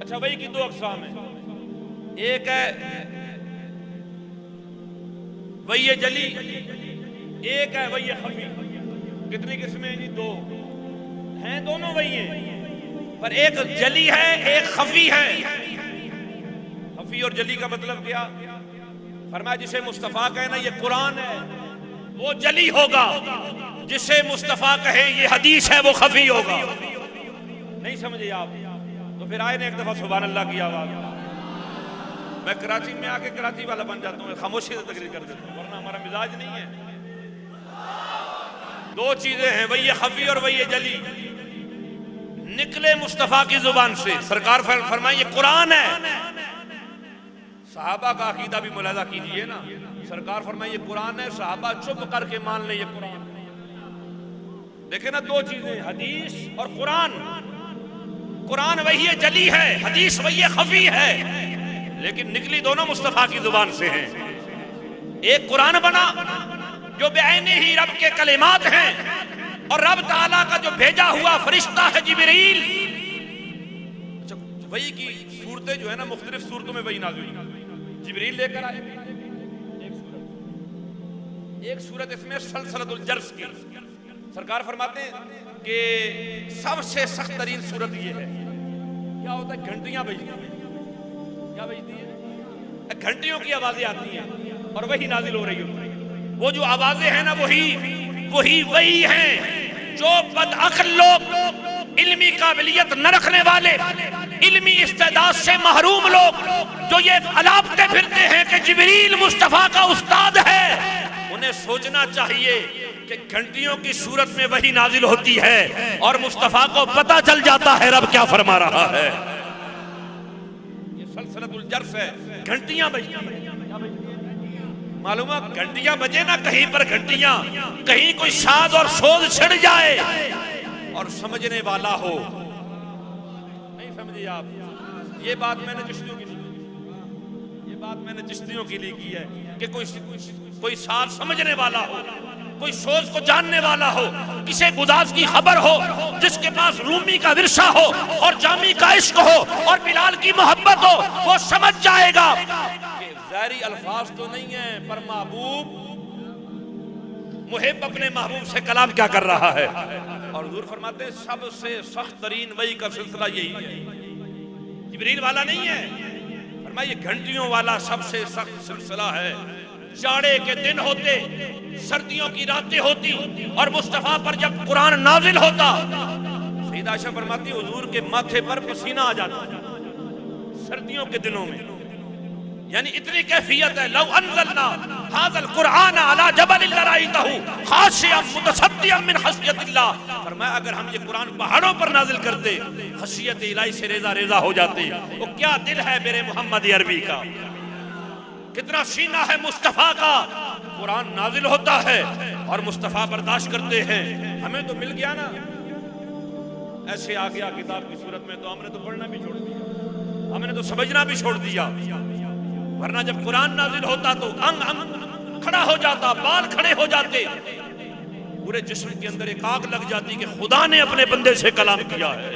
اچھا وحی کی دو اقسام ہیں، ایک ہے وحی جلی، ایک ہے وحی خفی۔ کتنی قسمیں ہیں جی؟ دو ہیں، دونوں وحی ہیں، پر ایک جلی ہے ایک خفی ہے۔ خفی اور جلی کا مطلب کیا؟ فرمایا جسے مصطفیٰ کہے نا یہ قرآن ہے وہ جلی ہوگا، جسے مصطفیٰ کہے یہ حدیث ہے وہ خفی ہوگا۔ نہیں سمجھے آپ؟ تو پھر آئے نے ایک دفعہ سبحان اللہ کی آواز۔ میں کراچی میں آ کے کراچی والا بن جاتا ہوں، خاموشی سے تقریر کر دیتا ہوں، ورنہ ہمارا مزاج نہیں ہے۔ دو چیزیں ہیں، وہی خفی اور وہی جلی، نکلے مصطفیٰ کی زبان سے۔ سرکار فرمائے یہ قرآن ہے۔ صحابہ کا عقیدہ بھی ملاحظہ کیجئے نا، سرکار فرمائے یہ قرآن ہے، صحابہ چپ کر کے مان لیں یہ قرآن ہے۔ دیکھیں نا دو چیزیں، حدیث اور قرآن۔ قرآن وہی جلی ہے، حدیث وہی خفی ہے، لیکن نکلی دونوں مصطفیٰ کی زبان سے ہیں۔ ایک قرآن بنا جو بعینہ ہی رب کے کلمات ہیں، اور رب تعالیٰ کا جو بھیجا ہوا فرشتہ ہے جبریل۔ وحی کی صورتیں جو ہے نا مختلف صورتوں میں وحی نازل ہوئی۔ جبریل لے کر آئے ایک صورت اس میں سلسلۃ الجرس کی۔ سرکار فرماتے ہیں کہ سب سے سخت ترین صورت یہ ہے، کیا ہوتا ہے؟ گھنٹیاں بجتی ہیں۔ کیا بجتی ہے؟ گھنٹیوں کی آوازیں آتی ہیں اور وہی نازل ہو رہی ہوتی ہے۔ وہ جو آوازیں ہیں نا وہی ہیں جو بدعقل لوگ، علمی قابلیت نہ رکھنے والے، علمی استعداد سے محروم لوگ جو یہ الاپتے پھرتے ہیں کہ جبریل مصطفیٰ کا استاد ہے، انہیں سوچنا چاہیے کہ گھنٹیوں کی صورت میں وحی نازل ہوتی ہے اور مصطفیٰ کو پتہ چل جاتا ہے رب کیا فرما رہا ہے۔ یہ سلسلۃ الجرس ہے، گھنٹیاں بجتی ہیں۔ معلوم ہے گھنٹیاں بجے نا کہیں پر، گھنٹیاں کہیں کوئی ساز اور سوز چھڑ جائے اور سمجھنے والا ہو۔ نہیں سمجھے آپ؟ یہ بات میں نے چشتیوں کی نہیں کی، یہ بات میں نے چشتیوں کے لیے کی ہے کہ کوئی ساز سمجھنے والا ہو، کوئی سوز کو جاننے والا ہو، کسی گداز کی خبر ہو، جس کے پاس رومی کا ورثہ ہو اور جامی کا عشق ہو اور بلال کی محبت ہو، وہ سمجھ جائے گا کہ ظاہری الفاظ تو نہیں ہیں، پر محبوب محب اپنے محبوب سے کلام کیا کر رہا ہے۔ اور حضور فرماتے ہیں سب سے سخت ترین وحی کا سلسلہ یہی ہے، جبریل والا نہیں ہے، فرمایا یہ گھنٹیوں والا سب سے سخت سلسلہ ہے۔ جاڑے کے دن ہوتے، سردیوں کی راتیں ہوتی، اور مصطفیٰ پر جب قرآن نازل ہوتا، سیدہ عائشہ فرماتی حضور کے ماتھے پر پسینہ آ جاتا سردیوں کے دنوں میں، یعنی اتنی کیفیت ہے۔ لو انزلنا هذا القرآن على جبل لرأيته خاشعا متصدعا من خشیت اللہ، فرمایا اگر ہم یہ قرآن پہاڑوں پر نازل کرتے خشیت الہی سے ریزہ ریزہ ہو جاتے۔ وہ کیا دل ہے میرے محمد عربی کا، کتنا سینہ ہے مصطفیٰ کا۔ قرآن نازل ہوتا ہے اور مصطفیٰ برداشت کرتے ہیں۔ ہمیں تو مل گیا نا، ایسے آ گیا کتاب کی صورت میں، تو ہم نے تو پڑھنا بھی چھوڑ دیا، ہم نے تو سمجھنا بھی چھوڑ دیا۔ ورنہ جب قرآن نازل ہوتا تو انگ کھڑا ہو جاتا، بال کھڑے ہو جاتے، پورے جسم کے اندر ایک آگ لگ جاتی کہ خدا نے اپنے بندے سے کلام کیا ہے۔